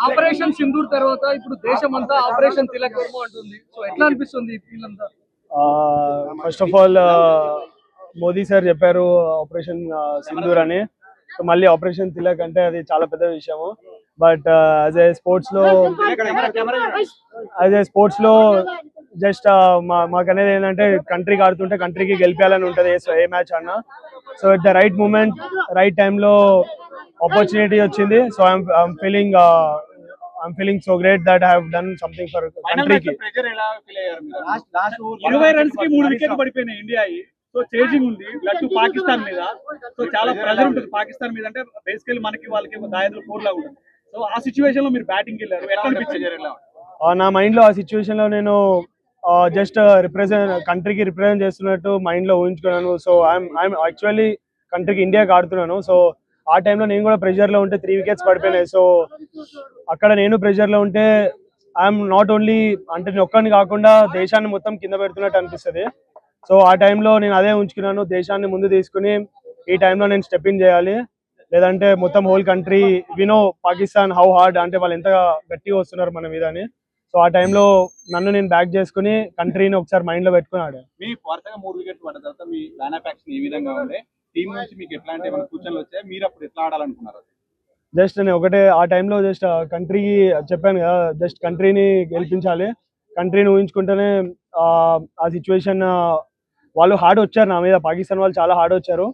Operation Sindoor తర్వాత ఇప్పుడు దేశం అంతా ఆపరేషన్ తిలక్ వర్మ అంటుంది. సో ఎట్లా అనిపిస్తుంది ఈ ఫీల్ అంతా? First of all Modi sir చెప్పారు ఆపరేషన్ సింధూర్ అని. సో మళ్ళీ ఆపరేషన్ తిలక్ అంటే అది చాలా పెద్ద విషయము. బట్ యాజ్ ఏ స్పోర్ట్స్ లో జస్ట్ మాకు అనేది ఏంటంటే కంట్రీకి ఆడుతుంటే కంట్రీకి గెలిపేయాలని ఉంటుంది ఏ మ్యాచ్ అన్నా. So at the right moment right టైంలో ఆపర్చునిటీ వచ్చింది. So I'm feeling so great that I have done something for కంట్రీకి. 20 రన్స్ కి 3 వికెట్లు పడిపోయినాయి ఇండియా. సో చేంజింగ్ ఉంది లట్టు పాకిస్తాన్ మీద. సో చాలా ప్రెజర్ ఉంటుంది పాకిస్తాన్ మీద. అంటే బేసికల్లీ మనకి వాళ్ళకి దాదాపు 4 లాగా ఉంటుంది. సో ఆ సిచ్యువేషన్ లో మీరు బ్యాటింగ్ వెళ్ళారు, ఎట్లా అనిపించింది? నా మైండ్ లో ఆ సిచ్యువేషన్ లో నేను జస్ట్ కంట్రీకి రిప్రజెంట్ చేస్తున్నట్టు మైండ్ లో ఊహించుకున్నాను. సో ఐఎమ్ యాక్చువల్లీ కంట్రీకి ఇండియాకి ఆడుతున్నాను. సో ఆ టైంలో నేను కూడా ప్రెషర్ లో ఉంటే 3 వికెట్స్ పడిపోయినాయి. సో అక్కడ నేను ప్రెషర్ లో ఉంటే ఐఎమ్ నాట్ ఓన్లీ అంటే నేను ఒక్కడిని కాకుండా దేశాన్ని మొత్తం కింద పెడుతున్నట్టు అనిపిస్తుంది. సో ఆ టైంలో నేను అదే ఉంచుకున్నాను, దేశాన్ని ముందు తీసుకుని ఈ టైంలో నేను స్టెప్ ఇన్ చేయాలి, లేదంటే మొత్తం హోల్ కంట్రీ వినో పాకిస్తాన్ హౌ హార్డ్ అంటే వాళ్ళు ఎంత గట్టిగా వస్తున్నారు మన మీద అని. సో ఆ టైంలో నన్ను నేను బ్యాక్ చేసుకుని కంట్రీని ఒకసారి మైండ్ లో పెట్టుకుని ఆడాను. మీ వరుసగా 3 వికెట్లు పడ్డ తర్వాత మీ లైనప్ యాక్షన్ ఏ విధంగా ఉండే? టీం నుంచి మీకు ఎట్లాంటి ఏమైనా సూచనలు వచ్చాయి? మీరు అప్పుడు ఎట్లా ఆడాలనుకున్నారు? జస్ట్ నేను ఒకటే ఆ టైంలో జస్ట్ కంట్రీకి చెప్పాను కదా, జస్ట్ కంట్రీని గెలిపించాలి, కంట్రీని ఊహించుకుంటేనే ఆ సిచ్యువేషన్ వాళ్ళు హార్డ్ వచ్చారు నా మీద, పాకిస్తాన్ వాళ్ళు చాలా హార్డ్ వచ్చారు.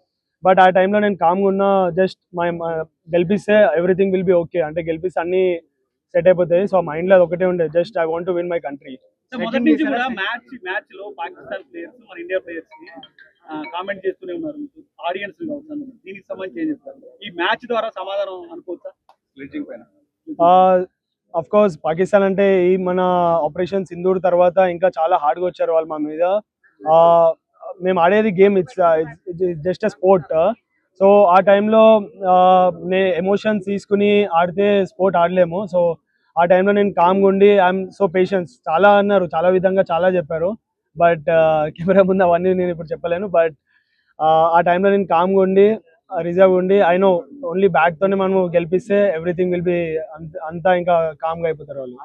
బట్ ఆ టైంలో నేను కామ్గా ఉన్నా. జస్ట్ గెలిపిస్తే ఎవ్రీథింగ్ విల్ బి ఓకే, అంటే గెలిపిస్తే అన్ని సెట్ అయిపోతాయి. సో మైండ్ లో అది ఒకటే ఉండే, just I want to win my country. మొదటి నుంచి కూడా మ్యాచ్ లో పాకిస్తాన్ ప్లేయర్స్ మన ఇండియా ప్లేయర్స్ ని కామెంట్ చేస్తూనే ఉన్నారు, ఆడియన్స్ దీనికి సంబంధించి ఏం చెప్తారు? ఈ మ్యాచ్ ద్వారా సమాధానం అనుకోవచ్చా స్లెడ్జింగ్ పైన? అఫ్ కోర్స్ పాకిస్తాన్ అంటే ఈ మన ఆపరేషన్ సింధూర్ తర్వాత ఇంకా చాలా హార్డ్గా వచ్చారు వాళ్ళు మా మీద. మేము ఆడేది game, it's just a sport. So ఆ టైంలో ఎమోషన్స్ తీసుకుని ఆడితే స్పోర్ట్ ఆడలేము. సో ఆ టైంలో నేను కామ్గా ఉండి ఐఎమ్ సో పేషెన్స్ చాలా అన్నారు, చాలా విధంగా చాలా చెప్పారు. బట్ కెమెరా ముందు అవన్నీ నేను ఇప్పుడు చెప్పలేను. బట్ ఆ టైంలో నేను కామ్గా ఉండి రిజర్వ్ ఉండి ఐ నో ఓన్లీ బ్యాట్ తోనే మనం గెలిపిస్తే ఎవ్రీథింగ్ విల్ బి అంతా ఇంకా కామ్గా అయిపోతారు వాళ్ళు.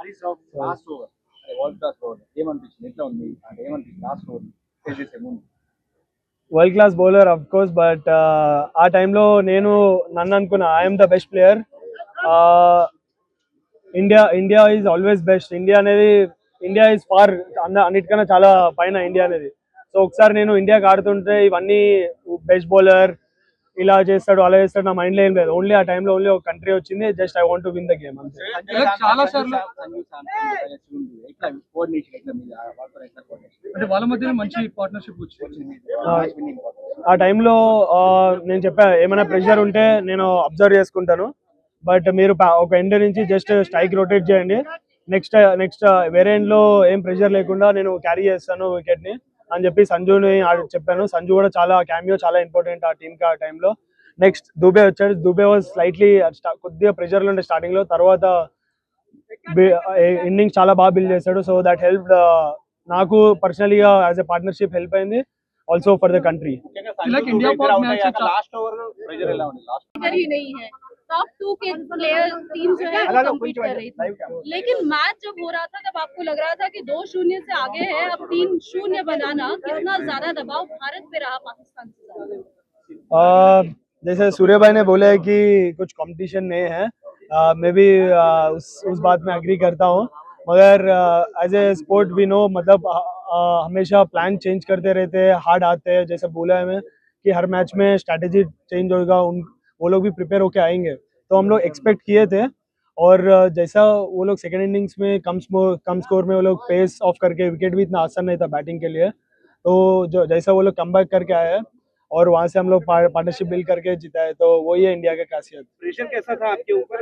World class bowler of course, but ఆ టైంలో నేను నన్ను అనుకున్నా I'm the best player. India is always best. India is far అన్నిటికన్నా చాలా పైన ఇండియా అనేది. సో ఒకసారి నేను ఇండియాకి ఆడుతుంటే ఇవన్నీ బెస్ట్ బౌలర్ ఇలా చేస్తాడు అలా చేస్తాడు నా మైండ్ లో ఏం లేదు. ఓన్లీ ఆ టైంలో ఓన్లీ ఒక కంట్రీ వచ్చింది, just I want to win the game అంతే. వాళ్ళ మధ్య మంచి పార్ట్నర్షిప్ వచ్చింది. ఆ టైంలో నేను చెప్పా ఏమైనా ప్రెషర్ ఉంటే నేను అబ్జర్వ్ చేసుకుంటాను, బట్ మీరు ఒక ఎండ్ నుంచి జస్ట్ స్ట్రైక్ రొటేట్ చేయండి, నెక్స్ట్ వేరే ఎండ్ లో ఏం ప్రెషర్ లేకుండా నేను క్యారీ చేస్తాను వికెట్ ని అని చెప్పి సంజుని చెప్పాను. సంజు కూడా చాలా క్యామియో చాలా ఇంపార్టెంట్ ఆ టీమ్ కి ఆ టైంలో. నెక్స్ట్ దుబే వచ్చాడు. దుబే వాజ్ స్లైట్లీ కొద్దిగా ప్రెషర్ లో ఉండే స్టార్టింగ్ లో, తర్వాత ఇన్నింగ్స్ చాలా బాగా బిల్డ్ చేశాడు. సో దట్ హెల్ప్ నాకు పర్సనలీగా యాజ్ ఎ పార్ట్నర్షిప్ హెల్ప్ అయింది, also for the country. Top 2 के प्लेयर टीम जो है वो कम्पीट कर रही थी, लेकिन मैच जब हो रहा था तब आपको लग रहा था कि 2-0 से आगे है, अब 3-0 बनाना कितना ज्यादा दबाव भारत पे रहा पाकिस्तान से? जैसे सूर्य भाई ने बोला है कि कुछ कंपटीशन नहीं है, मैं भी उस बात में एग्री करता हूँ, मगर as a sport we know मतलब हमेशा प्लान चेंज करते रहते हैं, हार्ड आते हैं. जैसे बोला है मैं कि हर मैच में स्ट्रैटेजी चेंज होगा, वो लोग भी प्रिपेयर होके आएंगे. तो हम लोग एक्सपेक्ट किए थे, और जैसा वो लोग सेकेंड इनिंग्स में कम स्कोर में वो लोग पेस ऑफ करके, विकेट भी इतना आसान नहीं था बैटिंग के लिए, तो जो जैसा वो लोग कम बैक करके आए हैं और वहाँ से हम लोग पार्टनरशिप बिल्ड करके जीता है, तो वही है इंडिया का खासियत. प्रेशर कैसा था आपके ऊपर?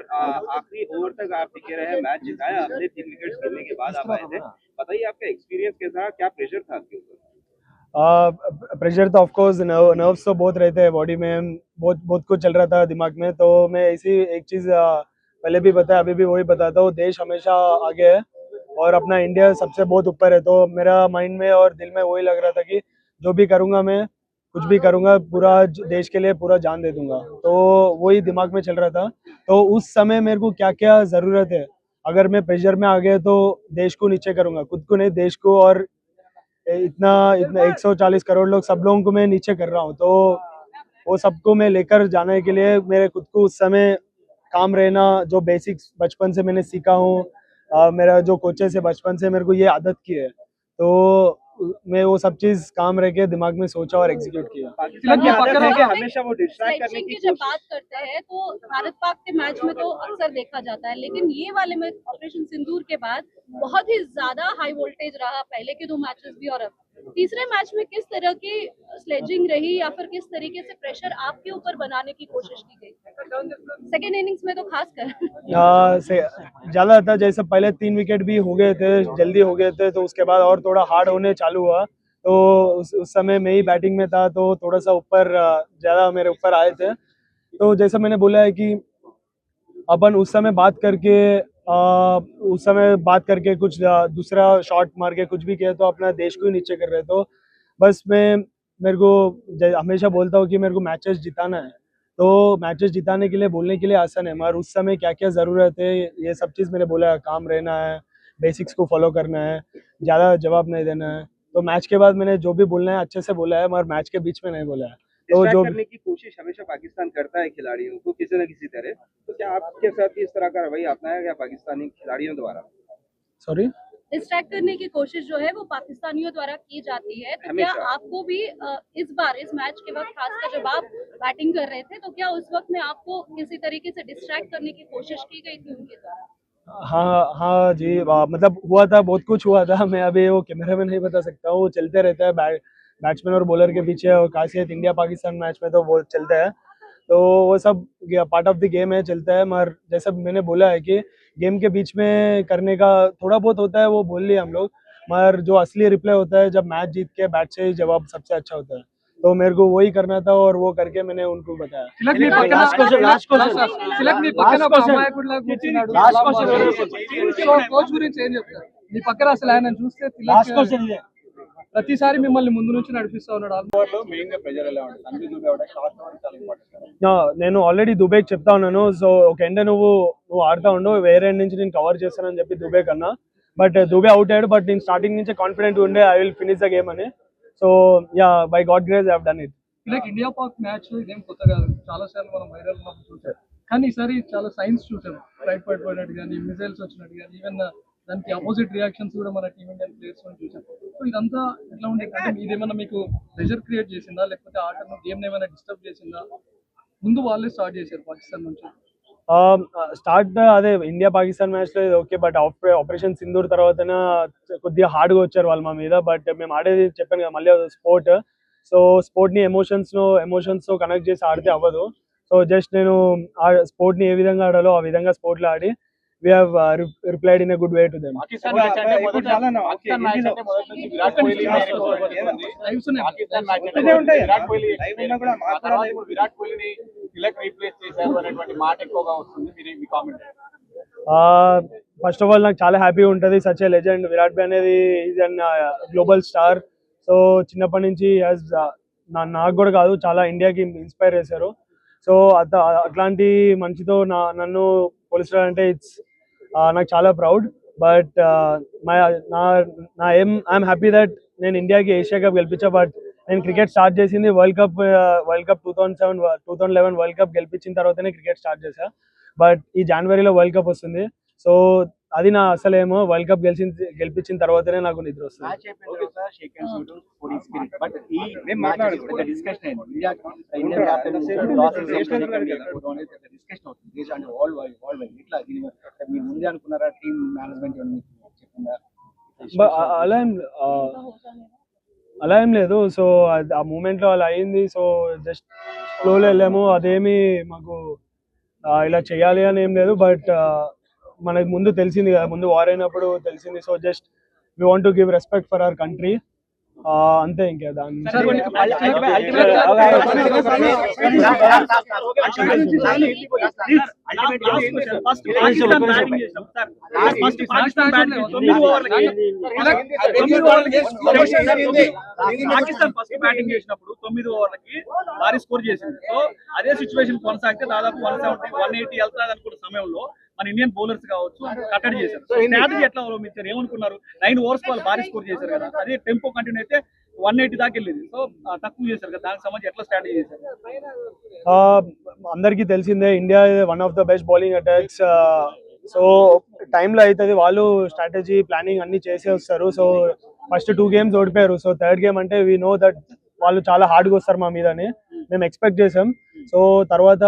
आखिरी ओवर तक आप टिके रहे, मैच जिताया आपने, 3 विकेट गिरने के बाद आप आए थे. बताइए आपका एक्सपीरियंस कैसा, क्या प्रेशर था आपके ऊपर? प्रेशर तो ऑफकोर्स नर्व्स तो बहुत रहते हैं बॉडी में, बहुत कुछ चल रहा था दिमाग में. तो मैं ऐसी एक चीज़ पहले भी बताया, अभी भी वही बताता हूँ, देश हमेशा आगे है और अपना इंडिया सबसे बहुत ऊपर है. तो मेरा माइंड में और दिल में वही लग रहा था कि जो भी करूँगा मैं कुछ भी करूंगा पूरा देश के लिए पूरा जान दे दूंगा। तो वही दिमाग में चल रहा था। तो उस समय मेरे को क्या क्या ज़रूरत है, अगर मैं प्रेशर में आ गया तो देश को नीचे करूंगा, खुद को नहीं देश को। और इतना इतना 140 करोड़ लोग, सब लोगों को मैं नीचे कर रहा हूँ। तो वो सबको मैं लेकर जाने के लिए मेरे खुद को उस समय काम रहना, जो बेसिक्स बचपन से मैंने सीखा हूँ, मेरा जो कोचेस है बचपन से मेरे को ये आदत की है। तो मैं वो सब चीज़ काम रह के दिमाग में सोचा और एग्जीक्यूट किया। पाकिस्तान की आदत है कि हमेशा वो डिस्ट्रैक्ट करने स्लेजिंग की की जब बात करते हैं तो भारत पाक के मैच में तो अक्सर देखा जाता है, लेकिन ये वाले में ऑपरेशन सिंदूर के बाद बहुत ही ज्यादा हाई वोल्टेज रहा, पहले के 2 मैचेस भी और अब तीसरे मैच में किस तरह की स्लेजिंग रही या फिर किस तरीके से प्रेशर आपके ऊपर बनाने की कोशिश की गई सेकेंड इनिंग्स में तो खासकर? से ज़्यादा था, जैसे पहले 3 विकेट भी हो गए थे, जल्दी हो गए थे, तो उसके बाद और थोड़ा हार्ड होने चालू हुआ। तो उस समय मैं ही बैटिंग में था, तो थोड़ा सा ऊपर ज़्यादा मेरे ऊपर आए थे। तो जैसा मैंने बोला है कि अपन उस समय बात करके कुछ दूसरा शॉट मार के कुछ भी किया तो अपना देश को ही नीचे कर रहे। तो बस मेरे को हमेशा बोलता हूँ कि मेरे को मैचेस जिताना है। तो मैचेस जिताने के लिए बोलने के लिए आसान है, मगर उस समय क्या क्या ज़रूरत है ये सब चीज़ मैंने बोला है। काम रहना है, बेसिक्स को फॉलो करना है, ज़्यादा जवाब नहीं देना है। तो मैच के बाद मैंने जो भी बोलना है अच्छे से बोला है, मगर मैच के बीच में नहीं बोला है। तो डिस्ट्रैक्ट जो करने की कोशिश हमेशा पाकिस्तान करता है खिलाड़ियों को किसी न किसी तरह। तो क्या आपके साथ भी इस तरह का रवैया अपनाया गया पाकिस्तानी खिलाड़ियों द्वारा? सॉरी, डिस्ट्रैक्ट करने की कोशिश जो है वो पाकिस्तानियों द्वारा की जाती है, तो क्या हमेशा। आपको भी इस बार इस मैच के वक्त खासकर जब आप बैटिंग कर रहे थे तो क्या उस वक्त में आपको किसी तरीके से डिस्ट्रैक्ट करने की कोशिश की गई थी उनके द्वारा? हाँ हाँ जी, मतलब हुआ था, बहुत कुछ हुआ था। मैं अभी वो कैमरे में नहीं बता सकता हूँ, वो चलते रहता है बैट्समैन और बॉलर के पीछे, और खासियत इंडिया पाकिस्तान मैच में तो वो चलता है। तो वो सब पार्ट ऑफ द गेम है, चलता है। मगर जैसा मैंने बोला है कि गेम के बीच में करने का थोड़ा बहुत होता है, वो बोल लिए हम लोग। मगर जो असली रिप्ले होता है जब मैच जीत के बैट से ही जवाब सबसे अच्छा होता है। तो मेरे को वही करना था और वो करके मैंने उनको बताया। లాస్ట్ క్వశ్చన్ మీ పక్కన ఒక అమాయకుడిలా కూర్చున్నాడు. సో కోచ్ గురించి ఏం చెప్తారు? మీ పక్కన అసలు ఆయన చూస్తే తిలక్ ప్రతిసారి మిమ్మల్ని ముందు నుంచి నడిపిస్తా ఉన్నాడు. నేను ఆల్రెడీ దుబేకి చెప్తా ఉన్నాను. సో ఒక ఎండ నువ్వు ఆడుతా ఉండు, వేరే ఎండ్ నుంచి నేను కవర్ చేస్తానని చెప్పి దుబే కన్నా. బట్ దుబే అవుట్ అయ్యాడు, బట్ నేను స్టార్టింగ్ నుంచే కాన్ఫిడెంట్ ఉండే I will finish the game అని. So yeah, by God grace I have done it. Tilak India Pak match ఇదేం కొత్త కాదు, చాలా సార్లు మనం వైరల్ చూసాం. కానీ ఈసారి చాలా సైన్స్ చూసాం, రైట్ పడిపోయినట్టు కానీ మిజైల్స్ వచ్చినట్టు కానీ ఈవెన్ దానికి అపోజిట్ రియాక్షన్స్ కూడా మన టీమ్ ఇండియన్ ప్లేయర్స్ చూసాం. సో ఇదంతా ఎట్లా ఉంటుంది అంటే ఇదేమన్నా మీకు ప్రెషర్ క్రియేట్ చేసిందా, లేకపోతే ఆటను గేమ్ ఏమైనా డిస్టర్బ్ చేసిందా? ముందు వాళ్ళే స్టార్ట్ చేశారు పాకిస్తాన్ నుంచి. స్టార్ట్ అదే ఇండియా పాకిస్తాన్ మ్యాచ్లో ఇది ఓకే, బట్ ఆపరేషన్ సింధూర్ తర్వాత కొద్దిగా హార్డ్గా వచ్చారు వాళ్ళు మా మీద. బట్ మేము ఆడేది చెప్పాను కదా, మళ్ళీ స్పోర్ట్. సో స్పోర్ట్ని ఎమోషన్స్తో కనెక్ట్ చేసి ఆడితే అవ్వదు. సో జస్ట్ నేను ఆ స్పోర్ట్ని ఏ విధంగా ఆడాలో ఆ విధంగా స్పోర్ట్లో ఆడి we have replied in a good way to them. Pakistan match అంటే మొదటి నుంచి విరాట్ కోహ్లీ విరాట్ కోహ్లీని తిలక్ రీప్లేస్ చేశారు అనేటువంటి మాట ఎక్కువగా వస్తుంది. మీరు మీ కామెంట్? ఫస్ట్ ఆఫ్ ఆల్ నాకు చాలా హ్యాపీగా ఉంటుంది. సచ్ ఏ లెజెండ్ విరాట్ భాయ్ అనేది is an global star. So చిన్నప్పటి నుంచి నాకు కూడా కాదు, చాలా ఇండియాకి ఇన్స్పైర్ చేశారు. సో అట్లాంటి మంచితో నన్ను పోలిచడం అంటే నాకు చాలా ప్రౌడ్. బట్ నా ఐఎమ్ హ్యాపీ దట్ నేను ఇండియాకి ఏషియా కప్ గెలిపించా. బట్ నేను క్రికెట్ స్టార్ట్ చేసింది వరల్డ్ కప్ 2011 వరల్డ్ కప్ గెలిపించిన తర్వాతనే క్రికెట్ స్టార్ట్ చేశా. బట్ ఈ జనవరిలో వరల్డ్ కప్ వస్తుంది. సో అది నా అసలేమో, వరల్డ్ కప్ గెలిపించిన తర్వాతనే నాకు నిద్ర వస్తుంది. అలా ఏం లేదు. సో ఆ మూమెంట్లో అలా అయింది. సో జస్ట్ ఫ్లోలో వెళ్ళాము. అదేమి మాకు ఇలా చేయాలి అని ఏం లేదు. బట్ మనకు ముందు తెలిసింది కదా, ముందు వార్ అయినప్పుడు తెలిసింది. So just we want to give respect for our country. అంతే ఇంకా దాని సరే, ఫస్ట్ పాకిస్తాన్ బ్యాటింగ్ చేసినప్పుడు సార్, ఫస్ట్ పాకిస్తాన్ బ్యాటింగ్ 9 ఓవర్లకి పాకిస్తాన్ ఫస్ట్ బ్యాటింగ్ చేసినప్పుడు 9 ఓవర్లకి భారీ స్కోర్ చేసింది. సో అదే సిచ్యువేషన్ కొనసాగితే దాదాపు 170 180 వెళ్తాది అనుకున్న సమయంలో మన ఇండియన్ బౌలర్స్ కావచ్చు కట్టడి చేశారు. సో స్ట్రాటజీ ఎట్లా అవలంబించారు, ఏమనుకున్నారు? 9 ఓవర్స్ వాళ్ళు భారీ స్కోర్ చేశారు కదా, అదే టెంపో కంటిన్యూ అయితే 180 దాకా వెళ్ళింది. సో తక్కువ చేశారు కదా, దానికి సంబంధించి ఎట్లా స్ట్రాటజీ చేశారు? అందరికీ తెలిసిందే India one of the best bowling attacks. So టైంలో అవుతుంది, వాళ్ళు స్ట్రాటజీ ప్లానింగ్ అన్ని చేసే వస్తారు. సో ఫస్ట్ 2 games ఓడిపోయారు. సో థర్డ్ గేమ్ అంటే వీ నో దట్ వాళ్ళు చాలా హార్డ్గా వస్తారు మా మీదని మేము ఎక్స్పెక్ట్ చేసాం. సో తర్వాత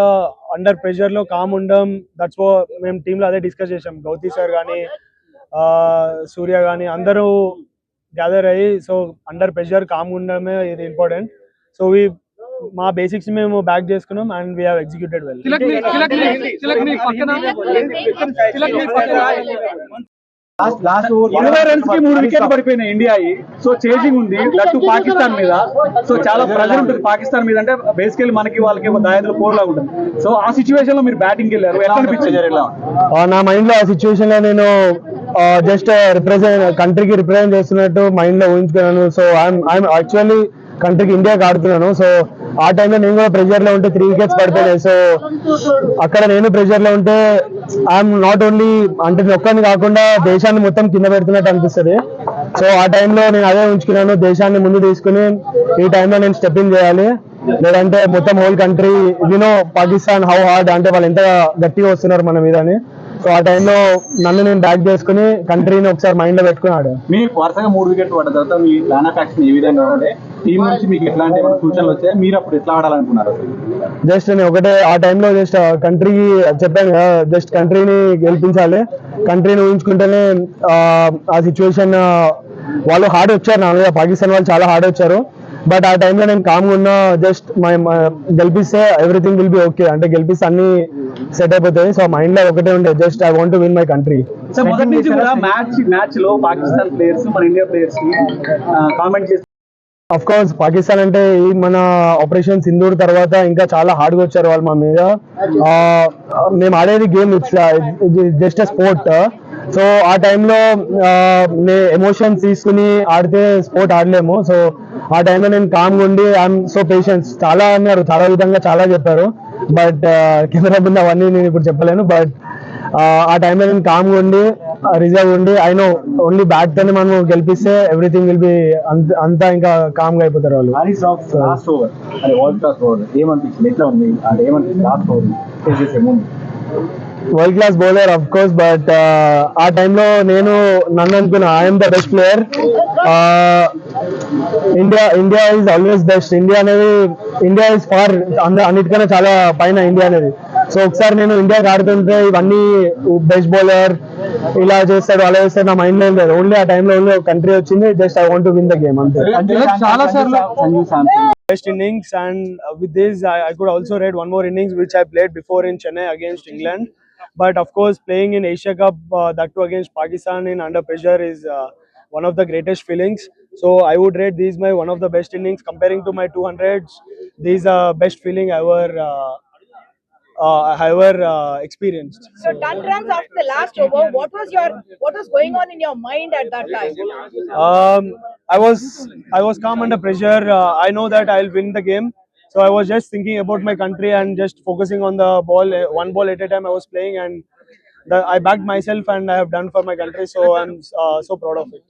అండర్ ప్రెషర్లో కామ్ ఉండడం, దట్స్ మేము టీంలో అదే డిస్కస్ చేసాం. గౌతీ సార్ కానీ సూర్య కానీ అందరూ గ్యాదర్ అయ్యి, సో అండర్ ప్రెషర్ కామ్ ఉండడమే ఇది ఇంపార్టెంట్. సో మా బేసిక్స్ మేము బ్యాక్ చేసుకున్నాం and we have executed well. 20 runs కి 3 వికెట్లు పడిపోయినాయి ఇండియా. సో చేజింగ్ ఉంది లట్టు పాకిస్తాన్ మీద. సో చాలా ప్రెజర్ ఉంటుంది పాకిస్తాన్ మీద, అంటే బేసికల్లీ మనకి వాళ్ళకి దాయదులు పోర్లా ఉంటుంది. సో ఆ సిచ్యువేషన్ లో మీరు బ్యాటింగ్ వెళ్ళారు, ఎట్లా అనిపించింది? నా మైండ్ లో ఆ సిచ్యువేషన్ లో నేను జస్ట్ కంట్రీకి రిప్రజెంట్ చేస్తున్నట్టు మైండ్ లో ఊహించుకున్నాను. సో ఐఎమ్ యాక్చువల్లీ కంట్రీకి ఇండియాకి ఆడుతున్నాను. సో ఆ టైంలో నేను కూడా ప్రెషర్ లో ఉంటే 3 wickets పడిపోయాయి. సో అక్కడ నేను ప్రెషర్ లో ఉంటే ఐఎమ్ నాట్ ఓన్లీ అంటే ఒక్కరిని కాకుండా దేశాన్ని మొత్తం కింద పెడుతున్నట్టు అనిపిస్తుంది. సో ఆ టైంలో నేను అదే ఉంచుకున్నాను, దేశాన్ని ముందు తీసుకుని ఈ టైంలో నేను స్టెప్ ఇన్ చేయాలి, లేదంటే మొత్తం whole country you know Pakistan how hard అంటే వాళ్ళు ఎంత గట్టిగా వస్తున్నారు మన మీద అని. సో ఆ టైంలో నన్ను నేను బ్యాక్ చేసుకుని కంట్రీని ఒకసారి మైండ్ లో పెట్టుకున్నాడు. మీరు వరుసగా 3 వికెట్లు పడ్డ తర్వాత మీ ప్లాన్ ఆఫ్ యాక్షన్ ఏ విధంగా ఉంటే టీం నుంచి మీకు ఎట్లాంటి సూచనలు వచ్చాయి, మీరు అప్పుడు ఎట్లా ఆడాలనుకున్నారు? జస్ట్ నేను ఒకటే ఆ టైంలో జస్ట్ కంట్రీకి చెప్పాను కదా, జస్ట్ కంట్రీని గెలిపించాలి, కంట్రీని ఊహించుకుంటేనే ఆ సిచ్యువేషన్ వాళ్ళు హార్డ్ వచ్చారు నా మీద, పాకిస్తాన్ వాళ్ళు చాలా హార్డ్ వచ్చారు. బట్ ఆ టైంలో నేను కామ్గా ఉన్నా, జస్ట్ గెలిపిస్తే ఎవ్రీథింగ్ విల్ బి ఓకే, అంటే గెలిపిస్తే అన్ని సెట్ అయిపోతాయి. సో మైండ్ లో ఒకటే ఉండే, just I want to win my country. So మొదటి నుంచి కూడా మ్యాచ్ లో పాకిస్తాన్ ప్లేయర్స్ మన ఇండియా ప్లేయర్స్ కి కామెంట్ చేసి, అఫ్ కోర్స్ పాకిస్తాన్ అంటే ఈ మన ఆపరేషన్ సింధూర్ తర్వాత ఇంకా చాలా హార్డ్గా వచ్చారు వాళ్ళు మా మీద. మేము ఆడేది game, it's just a sport. So ఆ టైంలో ఎమోషన్స్ తీసుకుని ఆడితే స్పోర్ట్ ఆడలేము. సో ఆ టైంలో నేను కామ్గా ఉండి ఐఎమ్ సో పేషెన్స్ చాలా అన్నారు, చాలా విధంగా చాలా చెప్పారు. బట్ కెమెరా ముందు అవన్నీ నేను ఇప్పుడు చెప్పలేను. బట్ ఆ టైంలో నేను కామ్గా ఉండి రిజర్వ్ ఉండి ఐ నో ఓన్లీ బ్యాట్ తోనే మనం గెలిపిస్తే ఎవ్రీథింగ్ విల్ బి అంతా ఇంకా కామ్గా అయిపోతారు వాళ్ళు. లాస్ట్ ఓవర్ అది వరల్డ్ క్లాస్ ఓవర్ ఏమనిపించింది, ఎట్లా ఉంది అది ఏమనిపించింది last over? World class bowler of course, but ఆ టైంలో నేను నన్ను అనుకున్నా I'm the best player. India is always best. India is far అన్నిటికన్నా చాలా పైన ఇండియా అనేది. సో ఒకసారి నేను ఇండియాకి ఆడుతుంటే ఇవన్నీ బెస్ట్ బౌలర్ ఇలా చేస్తాడు అలా చేస్తాడు నా మైండ్ లో లేదు. ఓన్లీ ఆ టైంలో ఓన్లీ ఒక కంట్రీ వచ్చింది, just I want to win the game అంతే. చాలా సార్లు Sanju Samson Best innings, and with this I could also rate one more innings which I played before in Chennai against England. But of course, playing in Asia Cup, that too against Pakistan in under pressure, is one of the greatest feelings. So I would rate these my one of the best innings comparing to my 200s. These are best feeling I ever experienced. So 10 runs after the last over, what was going on in your mind at that time? I was calm under pressure. I know that I'll win the game. So I was just thinking about my country and just focusing on the ball, one ball at a time I was playing, and I backed myself and I have done for my country. So I'm so proud of it.